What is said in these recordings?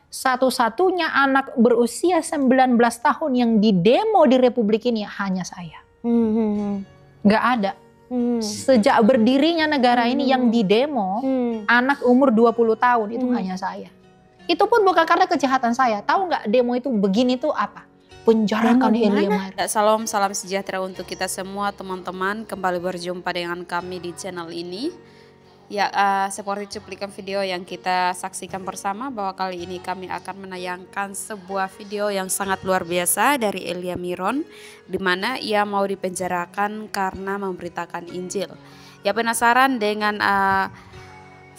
satu-satunya anak berusia 19 tahun yang didemo di Republik ini hanya saya. Nggak ada. Sejak berdirinya negara ini yang didemo anak umur 20 tahun itu hanya saya. Itu pun bukan karena kejahatan saya. Tahu nggak demo itu begini tuh apa? Penjarakan Elia Maris. Salam sejahtera untuk kita semua teman-teman. Kembali berjumpa dengan kami di channel ini. Ya, seperti cuplikan video yang kita saksikan bersama bahwa kali ini kami akan menayangkan sebuah video yang sangat luar biasa dari Elia Miron, di mana ia mau dipenjarakan karena memberitakan Injil. Ya, penasaran dengan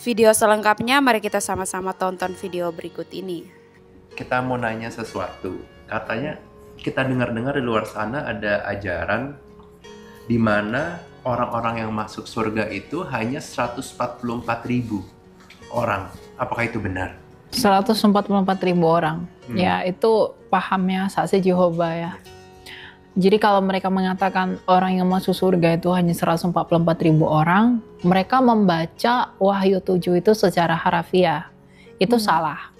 video selengkapnya? Mari kita sama-sama tonton video berikut ini. Kita mau nanya sesuatu. Katanya kita dengar-dengar di luar sana ada ajaran di mana orang-orang yang masuk surga itu hanya 144.000 orang. Apakah itu benar? 144.000 orang. Ya, itu pahamnya saksi Jehovah ya. Jadi kalau mereka mengatakan orang yang masuk surga itu hanya 144.000 orang, mereka membaca Wahyu 7 itu secara harafiah. Itu salah.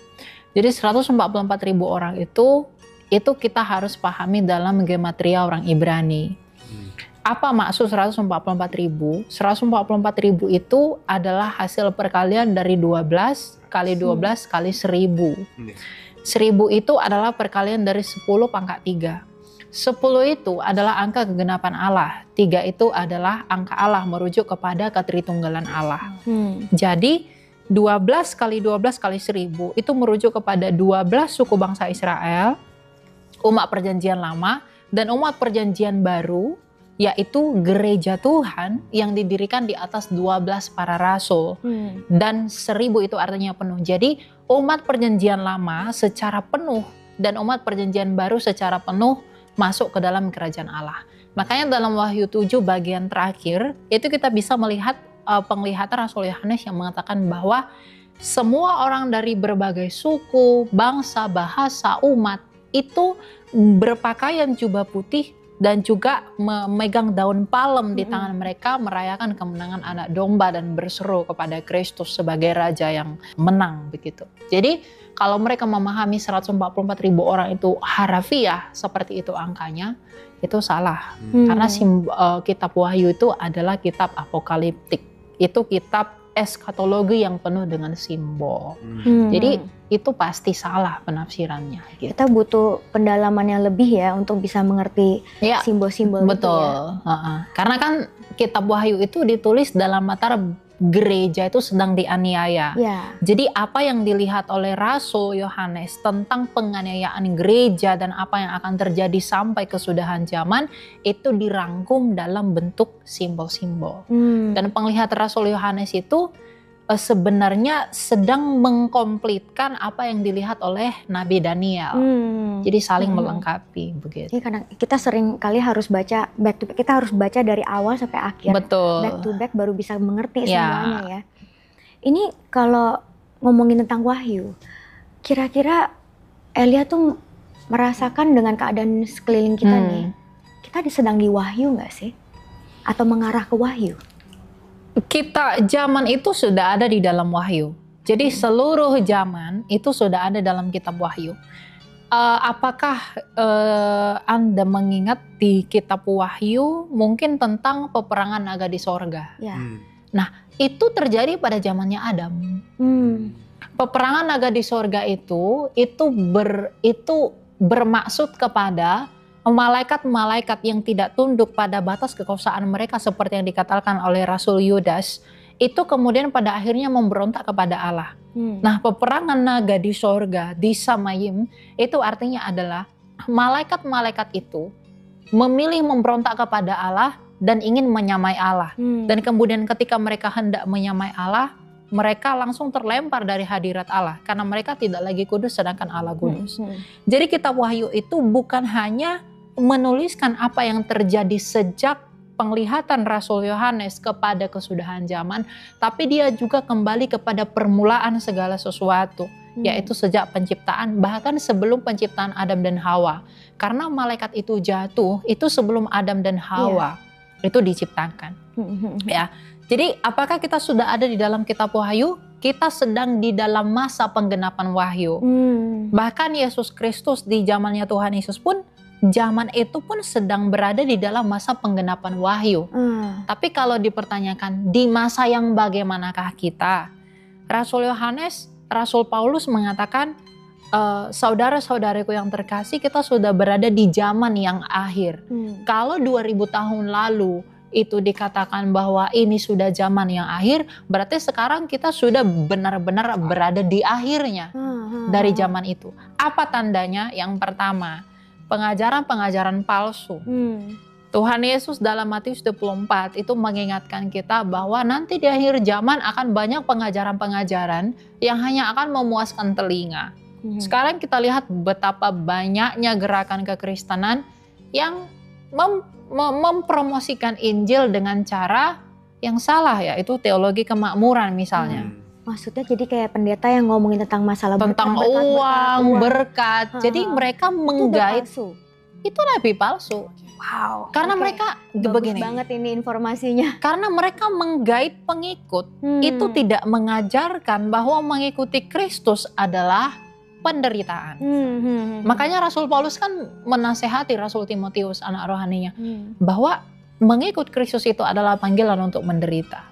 Jadi 144.000 orang itu kita harus pahami dalam gematria orang Ibrani. Apa maksud 144.000? 144.000 itu adalah hasil perkalian dari 12 kali 12 kali 1000. 1000 itu adalah perkalian dari 10 pangkat 3. 10 itu adalah angka kegenapan Allah. 3 itu adalah angka Allah merujuk kepada ketritunggalan Allah. Jadi 12 kali 12 kali 1000 itu merujuk kepada 12 suku bangsa Israel, umat perjanjian lama dan umat perjanjian baru, yaitu gereja Tuhan yang didirikan di atas 12 para rasul. Dan 1000 itu artinya penuh. Jadi umat perjanjian lama secara penuh dan umat perjanjian baru secara penuh masuk ke dalam kerajaan Allah. Makanya dalam Wahyu 7 bagian terakhir itu kita bisa melihat penglihatan Rasul Yohanes yang mengatakan bahwa semua orang dari berbagai suku, bangsa, bahasa, umat itu berpakaian jubah putih dan juga memegang daun palem di tangan mereka, merayakan kemenangan anak domba dan berseru kepada Kristus sebagai raja yang menang begitu. Jadi kalau mereka memahami 144.000 orang itu harafiah seperti itu angkanya, itu salah. Karena kitab Wahyu itu adalah kitab apokaliptik. Itu kitab eskatologi yang penuh dengan simbol. Jadi itu pasti salah penafsirannya. Gitu. Kita butuh pendalaman yang lebih ya untuk bisa mengerti simbol-simbol. Betul. Itu ya. Karena kan kitab Wahyu itu ditulis dalam latar gereja itu sedang dianiaya. Jadi apa yang dilihat oleh Rasul Yohanes tentang penganiayaan gereja dan apa yang akan terjadi sampai kesudahan zaman itu dirangkum dalam bentuk simbol-simbol. Dan penglihatan Rasul Yohanes itu sebenarnya sedang mengkomplitkan apa yang dilihat oleh Nabi Daniel. Jadi saling melengkapi begitu. Ini karena kita sering kali harus baca back to back, kita harus baca dari awal sampai akhir. Betul. Back to back baru bisa mengerti semuanya ya. Ini kalau ngomongin tentang Wahyu, kira-kira Elia tuh merasakan dengan keadaan sekeliling kita nih, kita sedang di Wahyu nggak sih? Atau mengarah ke Wahyu? Kita zaman itu sudah ada di dalam Wahyu. Jadi seluruh zaman itu sudah ada dalam kitab Wahyu. Apakah Anda mengingat di kitab Wahyu mungkin tentang peperangan naga di sorga? Nah, itu terjadi pada zamannya Adam. Peperangan naga di sorga itu bermaksud kepada malaikat-malaikat yang tidak tunduk pada batas kekuasaan mereka seperti yang dikatakan oleh Rasul Yudas, itu kemudian pada akhirnya memberontak kepada Allah. Nah, peperangan naga di sorga, di Samayim, itu artinya adalah malaikat-malaikat itu memilih memberontak kepada Allah dan ingin menyamai Allah. Dan kemudian ketika mereka hendak menyamai Allah, mereka langsung terlempar dari hadirat Allah karena mereka tidak lagi kudus sedangkan Allah kudus. Jadi kitab Wahyu itu bukan hanya menuliskan apa yang terjadi sejak penglihatan Rasul Yohanes kepada kesudahan zaman, tapi dia juga kembali kepada permulaan segala sesuatu, yaitu sejak penciptaan, bahkan sebelum penciptaan Adam dan Hawa. Karena malaikat itu jatuh, itu sebelum Adam dan Hawa itu diciptakan. Ya. Jadi apakah kita sudah ada di dalam kitab Wahyu? kita sedang di dalam masa penggenapan wahyu. Bahkan Yesus Kristus di zamannya Tuhan Yesus pun, zaman itu pun sedang berada di dalam masa penggenapan wahyu. Tapi kalau dipertanyakan di masa yang bagaimanakah kita? Rasul Yohanes, Rasul Paulus mengatakan, saudara-saudaraku yang terkasih, kita sudah berada di zaman yang akhir. Kalau 2000 tahun lalu itu dikatakan bahwa ini sudah zaman yang akhir, berarti sekarang kita sudah benar-benar berada di akhirnya dari zaman itu. Apa tandanya? Yang pertama, pengajaran-pengajaran palsu. Tuhan Yesus dalam Matius 24 itu mengingatkan kita bahwa nanti di akhir zaman akan banyak pengajaran-pengajaran yang hanya akan memuaskan telinga. Sekarang kita lihat betapa banyaknya gerakan kekristenan yang mempromosikan Injil dengan cara yang salah, ya, itu teologi kemakmuran misalnya. Maksudnya jadi kayak pendeta yang ngomongin tentang masalah tentang berkat. Jadi mereka menggait itu nabi palsu. Wow. Karena mereka begini banget ini informasinya. Karena mereka menggait pengikut, itu tidak mengajarkan bahwa mengikuti Kristus adalah penderitaan. Makanya Rasul Paulus kan menasehati Rasul Timotius, anak rohaninya, bahwa mengikut Kristus itu adalah panggilan untuk menderita.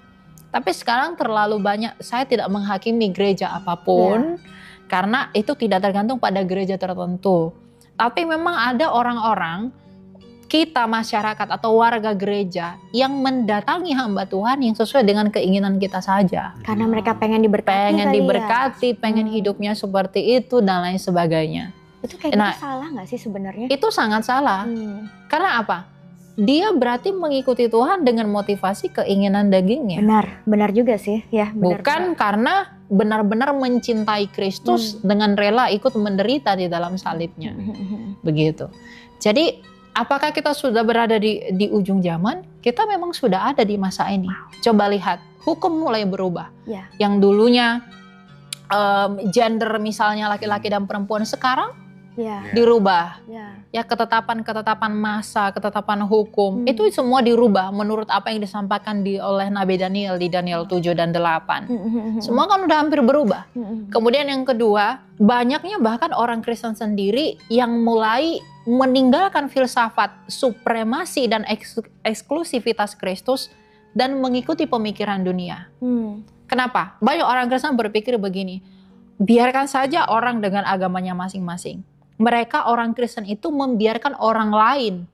Tapi sekarang terlalu banyak, saya tidak menghakimi gereja apapun, karena itu tidak tergantung pada gereja tertentu. Tapi memang ada orang-orang, kita masyarakat atau warga gereja yang mendatangi hamba Tuhan yang sesuai dengan keinginan kita saja. Karena mereka pengen diberkati, pengen hidupnya seperti itu dan lain sebagainya. Itu kayak gitu salah nggak sih sebenarnya? Itu sangat salah. Karena apa? Dia berarti mengikuti Tuhan dengan motivasi keinginan dagingnya. Benar juga sih, ya. Bukan karena benar-benar mencintai Kristus dengan rela ikut menderita di dalam salibnya. Begitu. Jadi apakah kita sudah berada di ujung zaman? Kita memang sudah ada di masa ini. Coba lihat, hukum mulai berubah. Yang dulunya gender misalnya laki-laki dan perempuan, sekarang dirubah. Ya, ketetapan masa, ketetapan hukum, itu semua dirubah menurut apa yang disampaikan oleh Nabi Daniel di Daniel 7 dan 8. Semua kan udah hampir berubah. Kemudian yang kedua, banyaknya bahkan orang Kristen sendiri yang mulai meninggalkan filsafat supremasi dan eksklusivitas Kristus dan mengikuti pemikiran dunia. Kenapa? Banyak orang Kristen berpikir begini, biarkan saja orang dengan agamanya masing-masing. Mereka orang Kristen itu membiarkan orang lain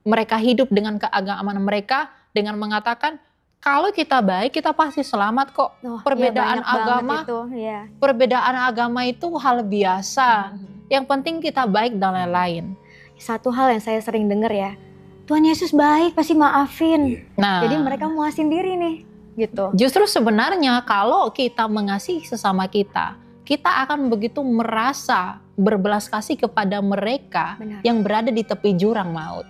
mereka hidup dengan keagamaan mereka dengan mengatakan kalau kita baik kita pasti selamat kok. Perbedaan agama, perbedaan agama itu hal biasa. Yang penting kita baik dan lain-lain. Satu hal yang saya sering dengar ya, Tuhan Yesus baik pasti maafin. Nah, jadi mereka muasin diri nih, gitu. Justru sebenarnya kalau kita mengasihi sesama kita, kita akan begitu merasa berbelas kasih kepada mereka yang berada di tepi jurang maut.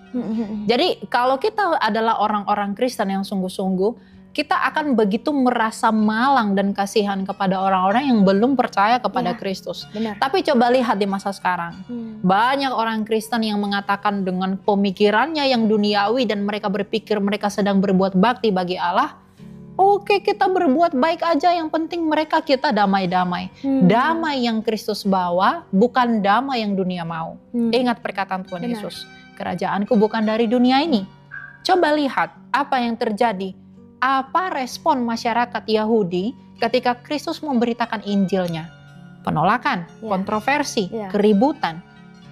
Jadi kalau kita adalah orang-orang Kristen yang sungguh-sungguh, kita akan begitu merasa malang dan kasihan kepada orang-orang yang belum percaya kepada Kristus. Tapi coba lihat di masa sekarang, banyak orang Kristen yang mengatakan dengan pemikirannya yang duniawi dan mereka berpikir mereka sedang berbuat bakti bagi Allah. Oke, kita berbuat baik aja, yang penting kita damai-damai. Damai yang Kristus bawa bukan damai yang dunia mau. Ingat perkataan Tuhan Yesus, kerajaanku bukan dari dunia ini. Coba lihat apa yang terjadi. Apa respon masyarakat Yahudi ketika Kristus memberitakan Injilnya? Penolakan, kontroversi, keributan.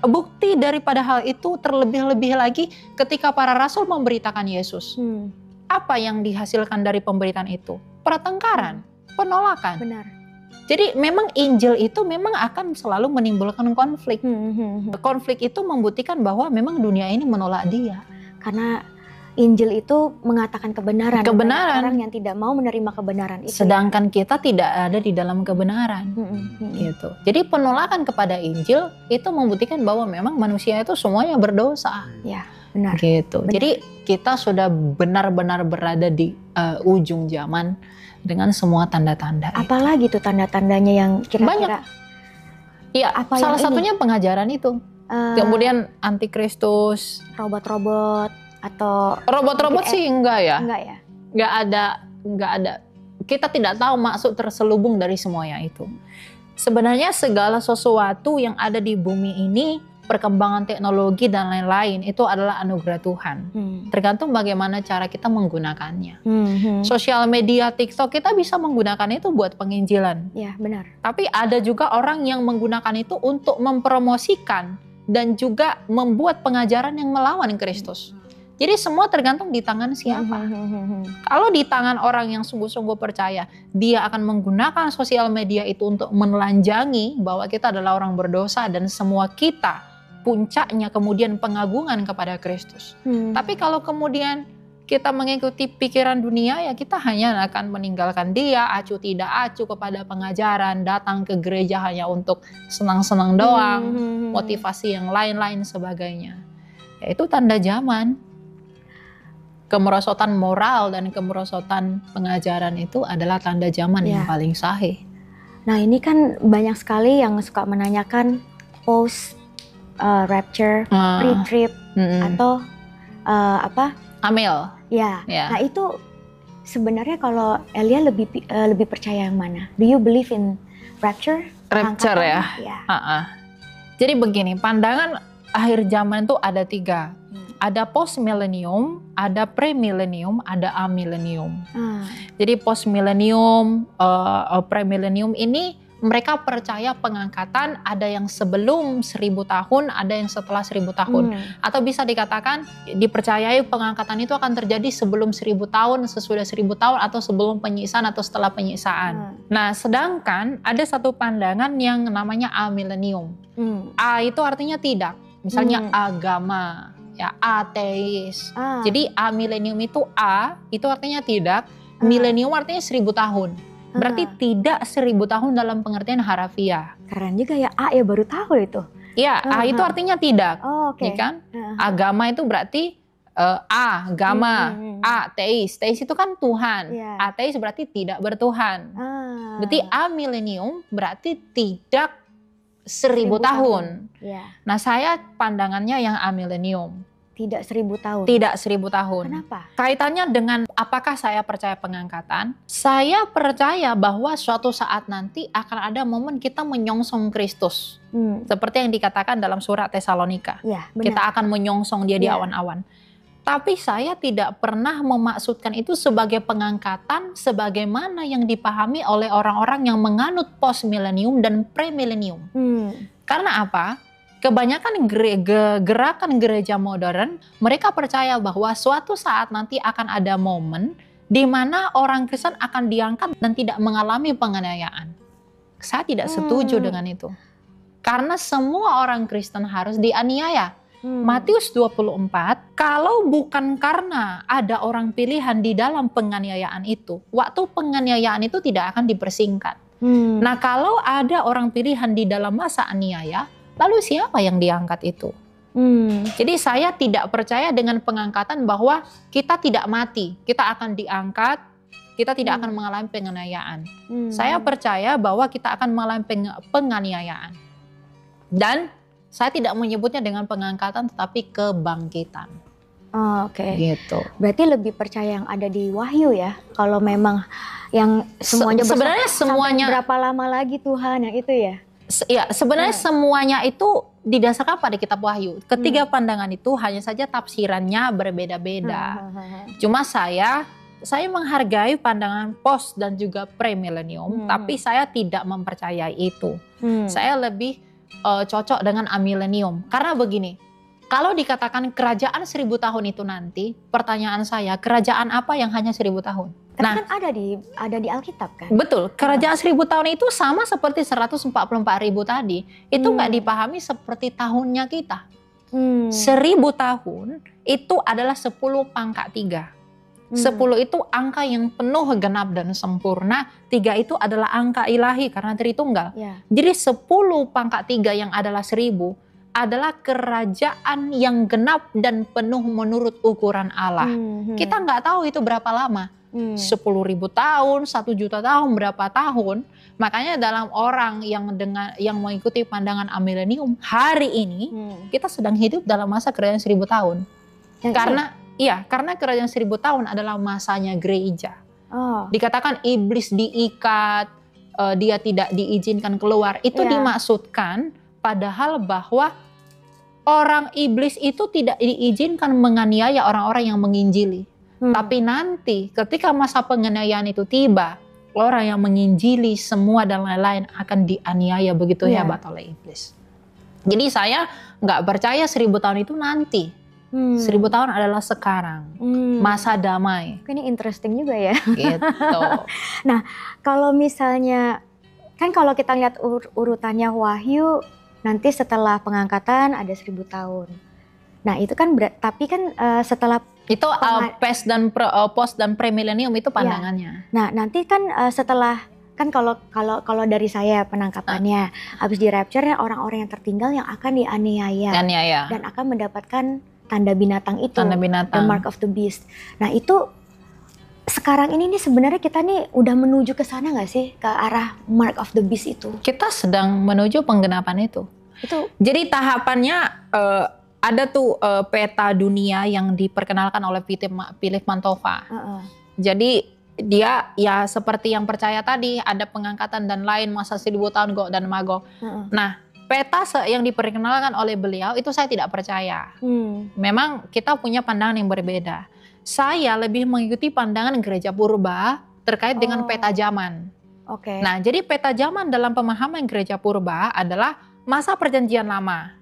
Bukti daripada hal itu terlebih-lebih lagi ketika para rasul memberitakan Yesus. Apa yang dihasilkan dari pemberitaan itu? Pertengkaran, penolakan. Jadi memang Injil itu memang akan selalu menimbulkan konflik. Konflik itu membuktikan bahwa memang dunia ini menolak dia. Karena Injil itu mengatakan kebenaran. Orang yang tidak mau menerima kebenaran itu. Sedangkan kita tidak ada di dalam kebenaran. Gitu. Jadi penolakan kepada Injil itu membuktikan bahwa memang manusia itu semuanya berdosa. Ya, benar. Gitu. Benar. Jadi kita sudah benar-benar berada di ujung zaman dengan semua tanda-tanda. Apalagi tuh tanda-tandanya yang kira-kira? Iya, salah satunya pengajaran itu. Kemudian antikristus, robot-robot atau robot-robot sih enggak ya? Enggak ya? Enggak ada. kita tidak tahu maksud terselubung dari semuanya itu. Sebenarnya segala sesuatu yang ada di bumi ini, perkembangan teknologi dan lain-lain, itu adalah anugerah Tuhan. Tergantung bagaimana cara kita menggunakannya. Sosial media, TikTok, kita bisa menggunakan itu buat penginjilan. Ya, benar. Tapi ada juga orang yang menggunakan itu untuk mempromosikan dan juga membuat pengajaran yang melawan Kristus. Jadi semua tergantung di tangan siapa. Kalau di tangan orang yang sungguh-sungguh percaya, dia akan menggunakan sosial media itu untuk menelanjangi bahwa kita adalah orang berdosa dan semua kita puncaknya kemudian pengagungan kepada Kristus. Tapi kalau kemudian kita mengikuti pikiran dunia, ya kita hanya akan meninggalkan dia, acuh tidak acuh kepada pengajaran, datang ke gereja hanya untuk senang-senang doang, motivasi yang lain-lain sebagainya. Ya, itu tanda zaman. Kemerosotan moral dan kemerosotan pengajaran itu adalah tanda zaman yang paling sahih. Nah, ini kan banyak sekali yang suka menanyakan post rapture, pre-trip, atau Amil. Ya. Nah, itu sebenarnya kalau Elia lebih percaya yang mana? Do you believe in rapture? Rapture ya. Jadi begini, pandangan akhir zaman itu ada 3. Ada post millennium, ada pre-millennium, ada amillennium. Jadi post millennium, pre-millennium ini mereka percaya pengangkatan ada yang sebelum 1000 tahun, ada yang setelah 1000 tahun. Atau bisa dikatakan dipercayai pengangkatan itu akan terjadi sebelum 1000 tahun, sesudah 1000 tahun, atau sebelum penyiksaan atau setelah penyiksaan. Nah, sedangkan ada satu pandangan yang namanya amillennium. A itu artinya tidak. Misalnya agama. Ya, ateis. Jadi amillennium itu A, itu artinya tidak. Millennium artinya 1000 tahun. Berarti tidak 1000 tahun dalam pengertian harafiah. Keren juga ya, A ya, baru tahu itu. Ya, A itu artinya tidak. Ya kan? Agama itu berarti agama. Ateis. Teis itu kan Tuhan. Ateis berarti tidak bertuhan. Berarti amillennium berarti tidak 1000 tahun. Nah, saya pandangannya yang amillennium. Tidak 1000 tahun. Tidak 1000 tahun. Kenapa? Kaitannya dengan apakah saya percaya pengangkatan? Saya percaya bahwa suatu saat nanti akan ada momen kita menyongsong Kristus. Seperti yang dikatakan dalam surat Tesalonika. Ya, benar. Kita akan menyongsong dia di awan-awan. Tapi saya tidak pernah memaksudkan itu sebagai pengangkatan sebagaimana yang dipahami oleh orang-orang yang menganut post-millennium dan pre-millennium. Karena apa? Kebanyakan gerakan gereja modern, mereka percaya bahwa suatu saat nanti akan ada momen di mana orang Kristen akan diangkat dan tidak mengalami penganiayaan. Saya tidak setuju dengan itu. Karena semua orang Kristen harus dianiaya. Matius 24, kalau bukan karena ada orang pilihan di dalam penganiayaan itu, waktu penganiayaan itu tidak akan dipersingkat. Nah, kalau ada orang pilihan di dalam masa aniaya, lalu siapa yang diangkat itu? Jadi saya tidak percaya dengan pengangkatan bahwa kita tidak mati, kita akan diangkat, kita tidak akan mengalami penganiayaan. Saya percaya bahwa kita akan mengalami penganiayaan. Dan saya tidak menyebutnya dengan pengangkatan tetapi kebangkitan. Gitu. Berarti lebih percaya yang ada di Wahyu ya. Kalau memang yang semuanya sebenarnya semuanya berapa lama lagi Tuhan yang itu ya? Ya, sebenarnya semuanya itu didasarkan pada kitab Wahyu. Ketiga pandangan itu hanya saja tafsirannya berbeda-beda. Cuma saya menghargai pandangan post dan juga pre-millennium, tapi saya tidak mempercayai itu. Saya lebih cocok dengan amillennium. Karena begini, kalau dikatakan kerajaan 1000 tahun itu nanti, pertanyaan saya, kerajaan apa yang hanya 1000 tahun? Tapi kan ada di Alkitab kan? Betul, kerajaan 1000 tahun itu sama seperti 144.000 tadi. Itu nggak dipahami seperti tahunnya kita. 1000 tahun itu adalah 10 pangkat 3. 10 itu angka yang penuh, genap dan sempurna. 3 itu adalah angka ilahi karena Tritunggal. Jadi 10 pangkat 3 yang adalah 1000 adalah kerajaan yang genap dan penuh menurut ukuran Allah. Kita nggak tahu itu berapa lama. 10.000 tahun, 1 juta tahun, berapa tahun. Makanya dalam orang yang mengikuti pandangan amillennium hari ini, kita sedang hidup dalam masa kerajaan 1000 tahun. Karena kerajaan 1000 tahun adalah masanya gereja. Oh. Dikatakan iblis diikat, dia tidak diizinkan keluar. Itu dimaksudkan padahal bahwa orang iblis itu tidak diizinkan menganiaya orang-orang yang menginjili. Tapi nanti ketika masa penganiayaan itu tiba, orang yang menginjili semua dan lain-lain akan dianiaya begitu hebat oleh iblis. Jadi saya nggak percaya 1000 tahun itu nanti. 1000 tahun adalah sekarang, masa damai. Ini interesting juga ya. Gitu. Nah, kalau misalnya, kan kalau kita lihat urutannya Wahyu, nanti setelah pengangkatan ada 1000 tahun. Nah itu kan tapi kan setelah itu post dan premilenium itu pandangannya. Nah nanti kan setelah, kan kalau dari saya penangkapannya, habis di rapture orang-orang yang tertinggal yang akan dianiaya dan akan mendapatkan tanda binatang itu, the mark of the beast. Nah itu sekarang ini nih sebenarnya kita nih udah menuju ke sana nggak sih, ke arah mark of the beast itu? Kita sedang menuju penggenapan itu. Jadi tahapannya ada tuh peta dunia yang diperkenalkan oleh Philip Mantova. Jadi dia ya seperti yang percaya tadi, ada pengangkatan dan lain, masa 1000 tahun Gog dan Magog. Nah peta yang diperkenalkan oleh beliau itu saya tidak percaya. Memang kita punya pandangan yang berbeda. Saya lebih mengikuti pandangan gereja purba terkait dengan peta zaman. Nah, jadi peta zaman dalam pemahaman gereja purba adalah masa perjanjian lama.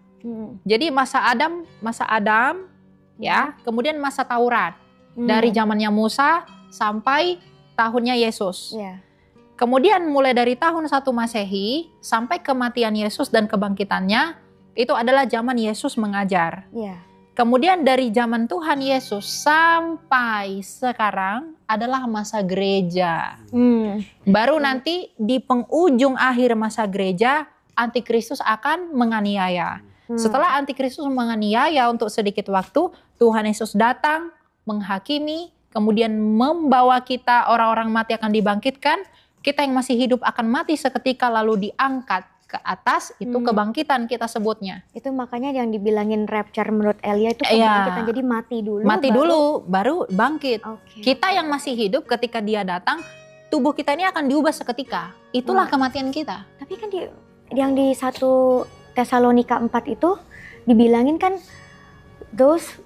Jadi masa Adam, ya, kemudian masa Taurat. Dari zamannya Musa sampai tahunnya Yesus. Kemudian mulai dari tahun 1 Masehi sampai kematian Yesus dan kebangkitannya, itu adalah zaman Yesus mengajar. Kemudian dari zaman Tuhan Yesus sampai sekarang adalah masa gereja. Baru nanti di penghujung akhir masa gereja, Antikristus akan menganiaya. Setelah Antikristus menganiaya untuk sedikit waktu, Tuhan Yesus datang, menghakimi, kemudian membawa kita, orang-orang mati akan dibangkitkan. Kita yang masih hidup akan mati seketika lalu diangkat ke atas, itu kebangkitan kita sebutnya. Itu makanya yang dibilangin rapture menurut Elia itu kebangkitan, jadi mati dulu. Mati dulu, baru bangkit. Kita yang masih hidup ketika dia datang, tubuh kita ini akan diubah seketika. Itulah kematian kita. Tapi kan yang di 1 Tesalonika 4 itu dibilangin kan, those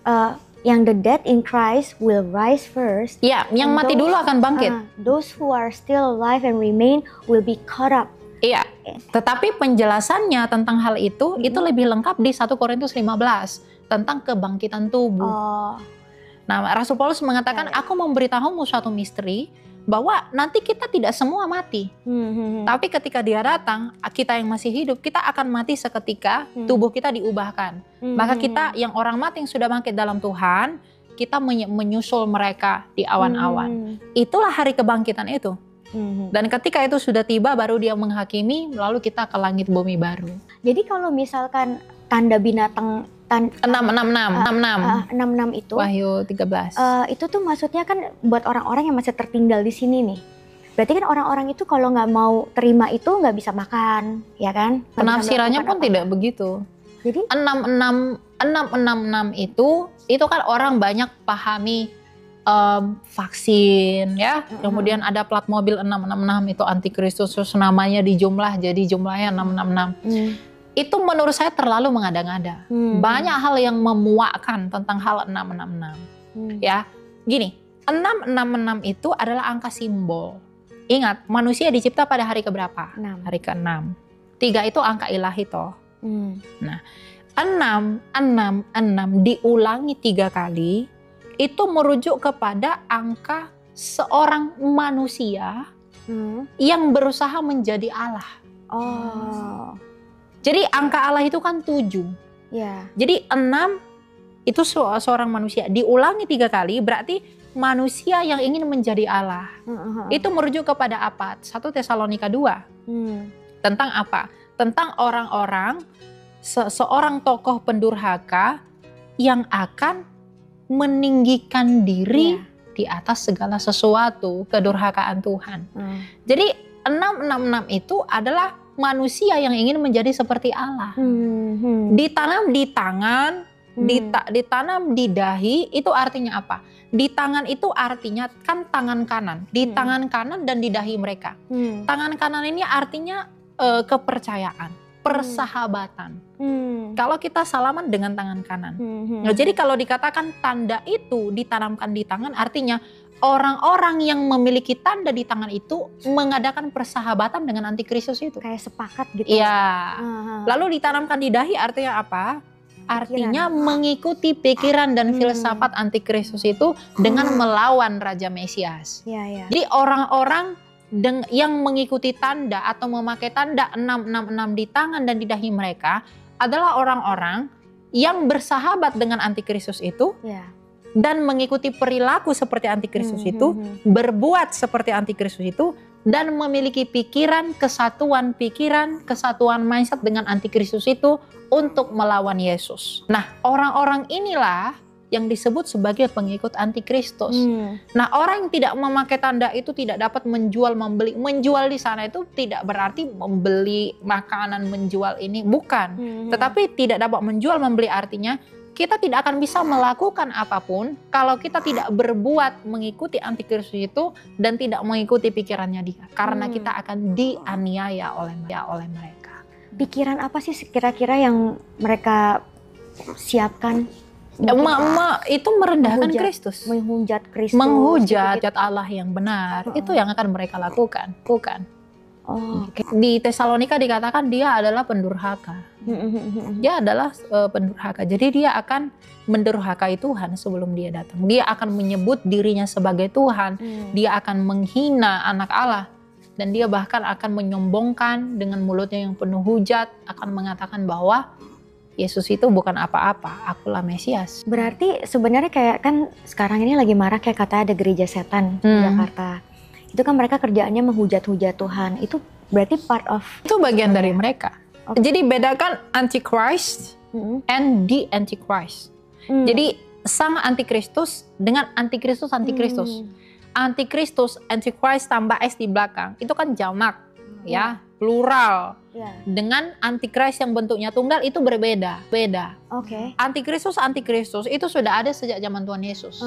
yang the dead in Christ will rise first. Ya, yang mati dulu akan bangkit. Those who are still alive and remain will be caught up. Iya, tetapi penjelasannya tentang hal itu lebih lengkap di 1 Korintus 15 tentang kebangkitan tubuh. Nah, Rasul Paulus mengatakan, aku memberitahumu suatu misteri, bahwa nanti kita tidak semua mati. Tapi ketika dia datang, kita yang masih hidup, kita akan mati seketika, tubuh kita diubahkan. Maka kita yang orang mati yang sudah bangkit dalam Tuhan, kita menyusul mereka di awan-awan. Itulah hari kebangkitan itu. Dan ketika itu sudah tiba, baru dia menghakimi, lalu kita ke langit bumi baru. Jadi kalau misalkan tanda binatang 666 itu Wahyu 13. Itu tuh maksudnya kan buat orang-orang yang masih tertinggal di sini nih. Berarti kan orang-orang itu kalau nggak mau terima itu nggak bisa makan, ya kan? Penafsirannya pun tidak begitu. Jadi 666 itu kan orang banyak pahami vaksin ya. Kemudian ada plat mobil 666 itu antikristus, terus namanya dijumlah jadi jumlahnya 666. Itu menurut saya terlalu mengada-ngada. Banyak hal yang memuakkan tentang hal 666. Ya, gini, 666 itu adalah angka simbol. Ingat, manusia dicipta pada hari keberapa? 6. Hari ke-6. 3 itu angka ilahi toh. Nah, 666 diulangi 3 kali, itu merujuk kepada angka seorang manusia yang berusaha menjadi Allah. Jadi angka Allah itu kan 7. Jadi 6 itu seorang manusia. Diulangi 3 kali berarti manusia yang ingin menjadi Allah. Itu merujuk kepada apa? 1 Tesalonika 2. Tentang apa? Tentang orang-orang, seorang tokoh pendurhaka yang akan meninggikan diri di atas segala sesuatu, kedurhakaan Tuhan. Jadi 666 itu adalah manusia yang ingin menjadi seperti Allah. Ditanam di tangan Ditanam di dahi itu artinya apa? Di tangan itu artinya kan tangan kanan. Di tangan kanan dan di dahi mereka. Tangan kanan ini artinya kepercayaan, persahabatan. Kalau kita salaman dengan tangan kanan. Nah, jadi kalau dikatakan tanda itu ditanamkan di tangan, artinya orang-orang yang memiliki tanda di tangan itu mengadakan persahabatan dengan antikristus itu. Kayak sepakat gitu. Iya. Lalu ditanamkan di dahi artinya apa? Artinya mengikuti pikiran dan filsafat antikristus itu dengan melawan Raja Mesias. Jadi orang-orang yang mengikuti tanda atau memakai tanda 666 di tangan dan di dahi mereka adalah orang-orang yang bersahabat dengan antikristus itu dan mengikuti perilaku seperti antikristus itu, berbuat seperti antikristus itu, dan memiliki pikiran, kesatuan mindset dengan antikristus itu untuk melawan Yesus. Nah, orang-orang inilah yang disebut sebagai pengikut antikristus. Nah, orang yang tidak memakai tanda itu tidak dapat menjual, membeli. Menjual di sana itu tidak berarti membeli makanan, menjual ini, bukan. Tetapi tidak dapat menjual, membeli artinya kita tidak akan bisa melakukan apapun kalau kita tidak berbuat mengikuti antikristus itu dan tidak mengikuti pikirannya dia. Karena kita akan dianiaya oleh mereka. Pikiran apa sih kira-kira yang mereka siapkan? Itu merendahkan Kristus. Menghujat Kristus. Menghujat Allah yang benar. Itu yang akan mereka lakukan. Bukan. Di Tesalonika dikatakan dia adalah pendurhaka. Dia adalah pendurhaka. Jadi dia akan mendurhakai Tuhan sebelum dia datang. Dia akan menyebut dirinya sebagai Tuhan. Dia akan menghina anak Allah. Dan dia bahkan akan menyombongkan dengan mulutnya yang penuh hujat. Akan mengatakan bahwa Yesus itu bukan apa-apa, akulah Mesias. Berarti sebenarnya kayak kan sekarang ini lagi marak kayak katanya ada gereja setan di Jakarta. Itu kan mereka kerjaannya menghujat-hujat Tuhan. Itu berarti part of... Itu bagian dari mereka. Jadi bedakan Antichrist and the Antichrist. Jadi sang Antikristus dengan Antikristus. Antikristus, Antichrist tambah S di belakang. Itu kan jamak, ya, plural. Dengan Antikristus yang bentuknya tunggal itu berbeda. Antikristus itu sudah ada sejak zaman Tuhan Yesus.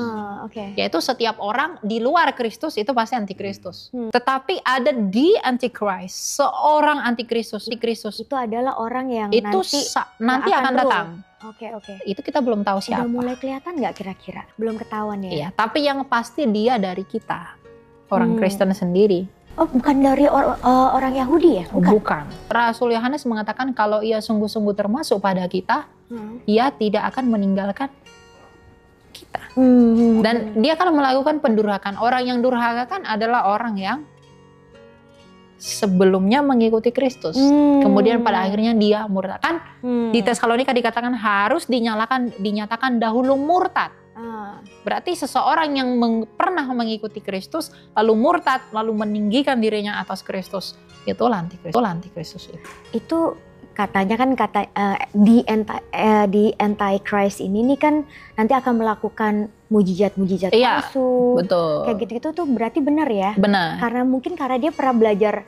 Yaitu setiap orang di luar Kristus itu pasti Antikristus. Tetapi ada di Antichrist, seorang Antikristus. Itu adalah orang yang itu nanti akan datang. Itu kita belum tahu siapa. Udah mulai kelihatan nggak kira-kira? Belum ketahuan ya? Iya, tapi yang pasti dia dari kita, orang Kristen sendiri. Oh, bukan dari orang Yahudi ya? Bukan. Rasul Yohanes mengatakan kalau ia sungguh-sungguh termasuk pada kita, ia tidak akan meninggalkan kita. Dan dia akan melakukan pendurhakaan. Orang yang durhaka kan adalah orang yang sebelumnya mengikuti Kristus. Kemudian pada akhirnya dia murtad. Kan di Tesalonika dikatakan harus dinyatakan dahulu murtad. Berarti seseorang yang pernah mengikuti Kristus lalu murtad lalu meninggikan dirinya atas Kristus, itulah antikristus itu. Itu katanya kan di Antichrist ini kan nanti akan melakukan mujizat palsu. Betul. Kayak gitu-gitu tuh berarti benar ya? Benar. Karena dia pernah belajar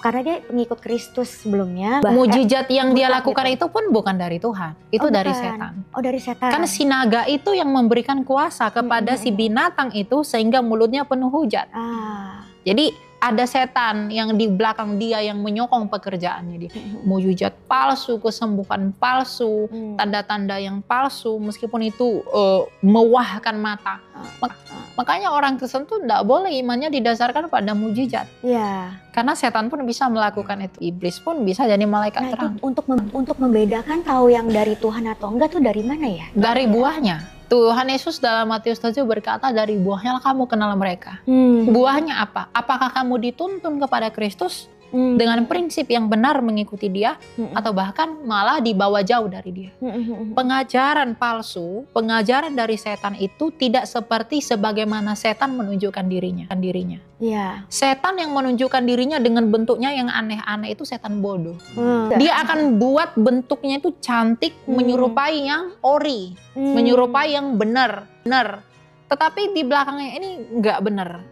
karena dia pengikut Kristus sebelumnya. Mujizat yang dia lakukan itu pun bukan dari Tuhan, itu dari setan. Dari setan. Kan si naga itu yang memberikan kuasa kepada si binatang itu sehingga mulutnya penuh hujat. Jadi ada setan yang di belakang dia yang menyokong pekerjaannya dia. Mujizat palsu, kesembuhan palsu, tanda-tanda yang palsu, meskipun itu mewahkan mata. Makanya orang Kristen tuh tidak boleh imannya didasarkan pada mujizat. Karena setan pun bisa melakukan itu. Iblis pun bisa jadi malaikat terang. Untuk membedakan tahu yang dari Tuhan atau enggak tuh dari mana ya? Dari buahnya. Tuhan Yesus dalam Matius 7 berkata, dari buahnya kamu kenal mereka. Buahnya apa? Apakah kamu dituntun kepada Kristus dengan prinsip yang benar mengikuti dia, atau bahkan malah dibawa jauh dari dia? Pengajaran palsu, pengajaran dari setan itu tidak seperti sebagaimana setan menunjukkan dirinya. Setan yang menunjukkan dirinya dengan bentuknya yang aneh-aneh itu setan bodoh. Dia akan buat bentuknya itu cantik, menyerupai yang ori, menyerupai yang benar. Tetapi di belakangnya ini nggak benar.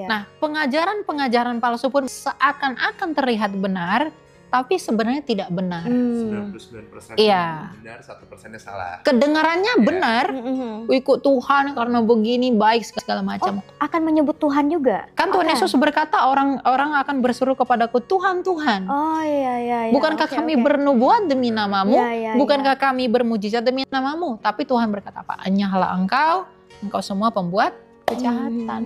Nah, pengajaran palsu pun seakan-akan terlihat benar, tapi sebenarnya tidak benar. 99% Iya. benar, 1%-nya salah. Kedengarannya benar, ikut Tuhan karena begini baik segala macam. Akan menyebut Tuhan juga. Kan Tuhan Yesus berkata orang akan berseru kepadaku, Tuhan, Tuhan. Oh iya. Bukankah kami bernubuat demi namamu? Iya. Bukankah kami bermujizat demi namamu? Tapi Tuhan berkata apa? Hanyalah engkau semua pembuat kejahatan.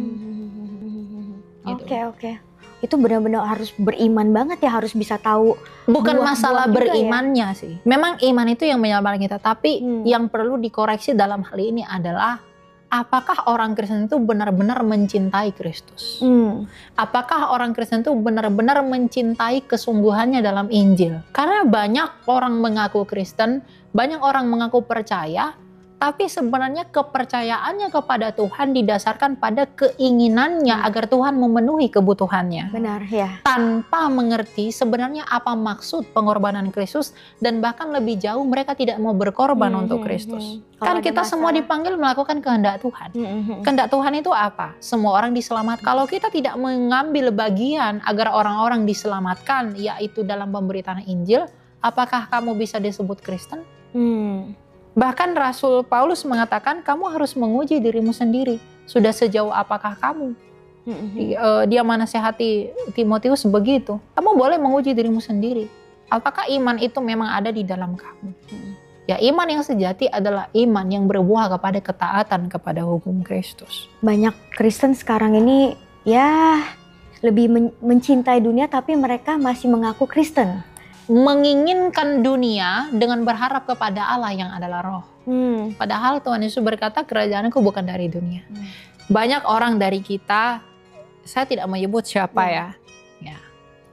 Gitu. Oke. Itu benar-benar harus beriman banget ya, harus bisa tahu. Bukan masalah juga berimannya sih. Memang iman itu yang menyelamatkan kita, tapi yang perlu dikoreksi dalam hal ini adalah apakah orang Kristen itu benar-benar mencintai Kristus? Apakah orang Kristen itu benar-benar mencintai kesungguhannya dalam Injil? Karena banyak orang mengaku Kristen, banyak orang mengaku percaya, tapi sebenarnya kepercayaannya kepada Tuhan didasarkan pada keinginannya agar Tuhan memenuhi kebutuhannya. Benar ya. Tanpa mengerti sebenarnya apa maksud pengorbanan Kristus, dan bahkan lebih jauh mereka tidak mau berkorban untuk Kristus. Kan kita semua dipanggil melakukan kehendak Tuhan. Kehendak Tuhan itu apa? Semua orang diselamatkan. Kalau kita tidak mengambil bagian agar orang-orang diselamatkan, yaitu dalam pemberitaan Injil, apakah kamu bisa disebut Kristen? Bahkan Rasul Paulus mengatakan kamu harus menguji dirimu sendiri. Sudah sejauh apakah kamu? Dia menasihati Timotius begitu. Kamu boleh menguji dirimu sendiri. Apakah iman itu memang ada di dalam kamu? Ya, iman yang sejati adalah iman yang berbuah kepada ketaatan kepada hukum Kristus. Banyak Kristen sekarang ini ya lebih mencintai dunia, tapi mereka masih mengaku Kristen. Menginginkan dunia dengan berharap kepada Allah yang adalah roh. Padahal Tuhan Yesus berkata kerajaan-Ku bukan dari dunia. Banyak orang dari kita, saya tidak menyebut siapa ya.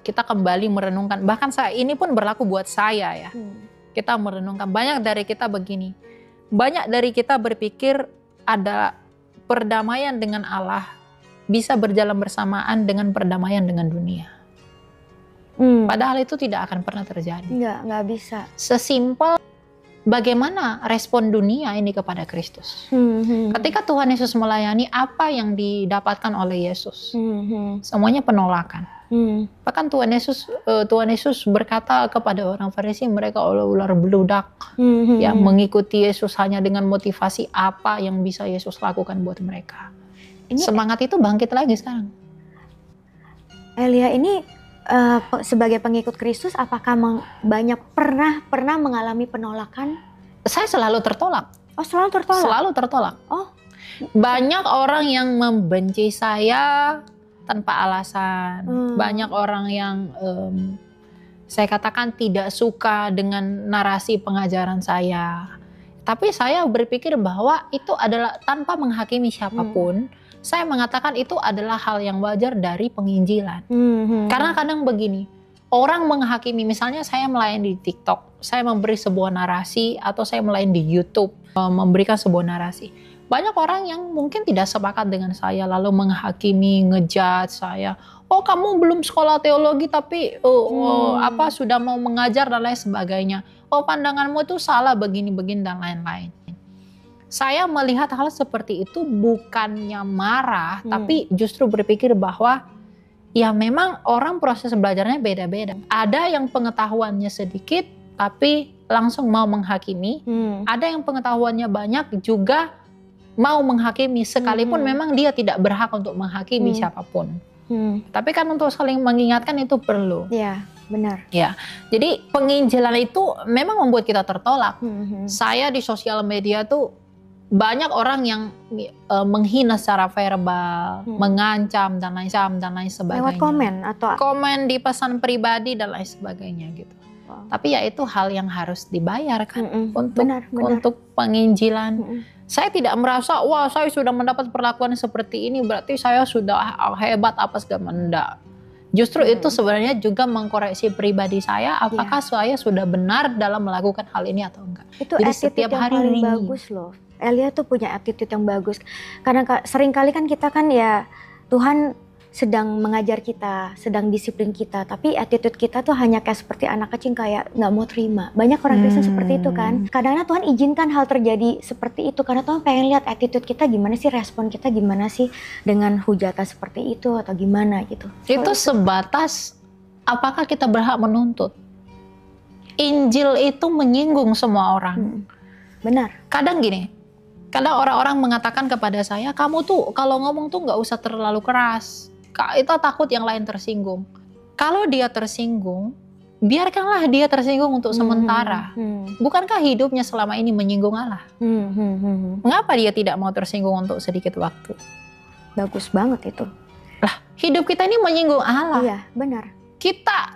Kita kembali merenungkan, bahkan ini pun berlaku buat saya ya. Kita merenungkan, banyak dari kita begini. Banyak dari kita berpikir ada perdamaian dengan Allah bisa berjalan bersamaan dengan perdamaian dengan dunia. Padahal itu tidak akan pernah terjadi. Nggak bisa. Sesimpel bagaimana respon dunia ini kepada Kristus. Ketika Tuhan Yesus melayani, apa yang didapatkan oleh Yesus? Semuanya penolakan. Bahkan Tuhan Yesus berkata kepada orang Farisi, mereka ular beludak yang mengikuti Yesus hanya dengan motivasi apa yang bisa Yesus lakukan buat mereka. Semangat itu bangkit lagi sekarang. Elia ini sebagai pengikut Kristus, apakah banyak pernah mengalami penolakan? Saya selalu tertolak. Oh, selalu tertolak? Selalu tertolak. Oh. Banyak orang yang membenci saya tanpa alasan. Banyak orang yang saya katakan tidak suka dengan narasi pengajaran saya. Tapi saya berpikir bahwa itu adalah tanpa menghakimi siapapun. Saya mengatakan itu adalah hal yang wajar dari penginjilan. Karena kadang begini, orang menghakimi, misalnya saya melayani di TikTok, saya memberi sebuah narasi, atau saya melayani di YouTube, memberikan sebuah narasi. Banyak orang yang mungkin tidak sepakat dengan saya, lalu menghakimi, ngejudge saya. Oh, kamu belum sekolah teologi tapi sudah mau mengajar dan lain sebagainya. Oh, pandanganmu itu salah begini-begini dan lain-lain. Saya melihat hal seperti itu bukannya marah, tapi justru berpikir bahwa ya memang orang proses belajarnya beda-beda. Ada yang pengetahuannya sedikit, tapi langsung mau menghakimi. Ada yang pengetahuannya banyak juga mau menghakimi, sekalipun memang dia tidak berhak untuk menghakimi siapapun. Tapi kan untuk saling mengingatkan itu perlu. Iya, benar. Ya, jadi penginjilan itu memang membuat kita tertolak. Saya di sosial media tuh banyak orang yang menghina secara verbal, mengancam dan lain sebagainya. Lewat komen atau komen di pesan pribadi dan lain sebagainya gitu. Tapi ya itu hal yang harus dibayarkan untuk penginjilan. Saya tidak merasa wah saya sudah mendapat perlakuan seperti ini berarti saya sudah hebat apa segala enggak. Justru itu sebenarnya juga mengkoreksi pribadi saya apakah saya sudah benar dalam melakukan hal ini atau enggak. Itu jadi setiap hari paling bagus loh. Elia tuh punya attitude yang bagus. Karena seringkali kan kita kan ya Tuhan sedang mengajar kita, sedang disiplin kita, tapi attitude kita tuh hanya kayak seperti anak kecil kayak nggak mau terima. Banyak orang Kristen seperti itu kan. Kadang-kadang Tuhan izinkan hal terjadi seperti itu karena Tuhan pengen lihat attitude kita gimana sih, respon kita gimana sih dengan hujatan seperti itu atau gimana gitu. Itu sebatas apakah kita berhak menuntut. Injil itu menyinggung semua orang. Benar. Kadang gini, kadang orang-orang mengatakan kepada saya, kamu tuh kalau ngomong tuh nggak usah terlalu keras. Itu takut yang lain tersinggung. Kalau dia tersinggung, biarkanlah dia tersinggung untuk sementara. Bukankah hidupnya selama ini menyinggung Allah? Mengapa dia tidak mau tersinggung untuk sedikit waktu? Bagus banget itu. Lah, hidup kita ini menyinggung Allah. Iya, benar.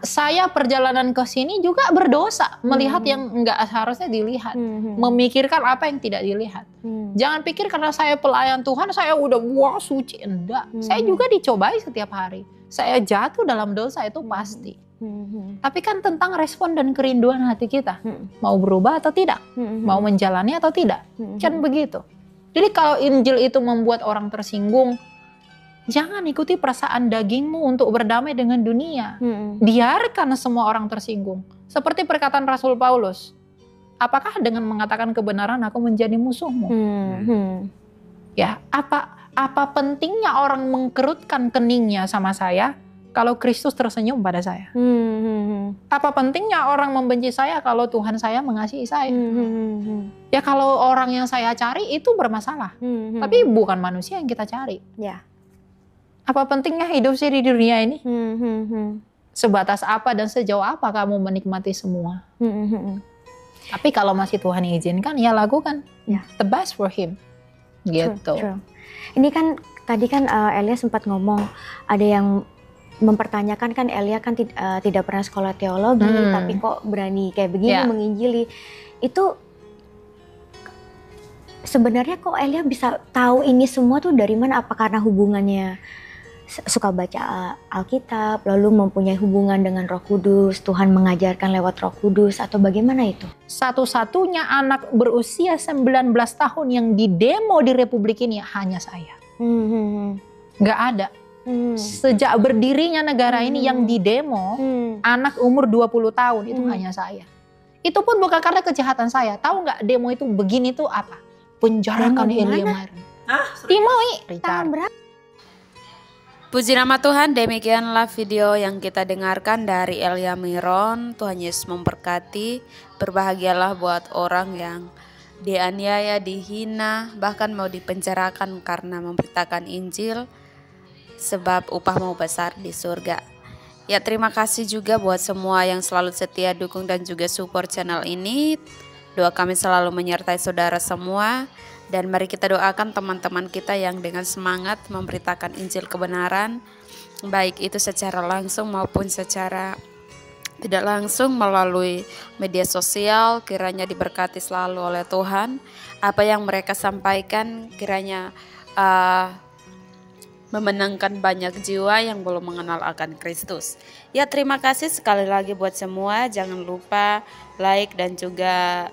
Saya perjalanan ke sini juga berdosa, melihat yang nggak seharusnya dilihat, memikirkan apa yang tidak dilihat. Jangan pikir karena saya pelayan Tuhan, saya udah wah suci, enggak. Saya juga dicobai setiap hari. Saya jatuh dalam dosa itu pasti. Tapi kan tentang respon dan kerinduan hati kita, mau berubah atau tidak, mau menjalani atau tidak, kan begitu. Jadi kalau Injil itu membuat orang tersinggung, jangan ikuti perasaan dagingmu untuk berdamai dengan dunia. Biarkan semua orang tersinggung. Seperti perkataan Rasul Paulus, apakah dengan mengatakan kebenaran aku menjadi musuhmu? Ya, apa pentingnya orang mengkerutkan keningnya sama saya kalau Kristus tersenyum pada saya? Apa pentingnya orang membenci saya kalau Tuhan saya mengasihi saya? Ya kalau orang yang saya cari itu bermasalah, tapi bukan manusia yang kita cari. Ya. Apa pentingnya hidup sih di dunia ini? Sebatas apa dan sejauh apa kamu menikmati semua? Tapi kalau masih Tuhan izinkan, ya lakukan. The best for him. Gitu. True. Ini kan tadi kan Elia sempat ngomong, ada yang mempertanyakan kan Elia kan tidak pernah sekolah teologi, tapi kok berani kayak begini menginjili. Itu sebenarnya kok Elia bisa tahu ini semua tuh dari mana? Apa karena hubungannya suka baca Alkitab, lalu mempunyai hubungan dengan Roh Kudus, Tuhan mengajarkan lewat Roh Kudus, atau bagaimana itu? Satu-satunya anak berusia 19 tahun yang didemo di Republik ini hanya saya. Nggak ada. Sejak berdirinya negara ini yang didemo, anak umur 20 tahun itu hanya saya. Itu pun bukan karena kejahatan saya. Tahu nggak demo itu begini tuh apa? Penjarakan Elia Myron. Timoi, Richard. Puji nama Tuhan, demikianlah video yang kita dengarkan dari Elia Myron. Tuhan Yesus memberkati. Berbahagialah buat orang yang dianiaya, dihina, bahkan mau dipenjarakan karena memberitakan Injil, sebab upahmu besar di surga. Ya, terima kasih juga buat semua yang selalu setia dukung dan juga support channel ini. Doa kami selalu menyertai saudara semua. Dan mari kita doakan teman-teman kita yang dengan semangat memberitakan Injil kebenaran, baik itu secara langsung maupun secara tidak langsung melalui media sosial. Kiranya diberkati selalu oleh Tuhan. Apa yang mereka sampaikan kiranya memenangkan banyak jiwa yang belum mengenal akan Kristus. Ya, terima kasih sekali lagi buat semua. Jangan lupa like dan juga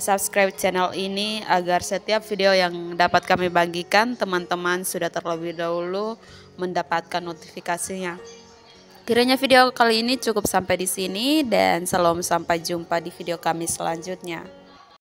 subscribe channel ini agar setiap video yang dapat kami bagikan teman-teman sudah terlebih dahulu mendapatkan notifikasinya. Kiranya video kali ini cukup sampai di sini dan salam, sampai jumpa di video kami selanjutnya.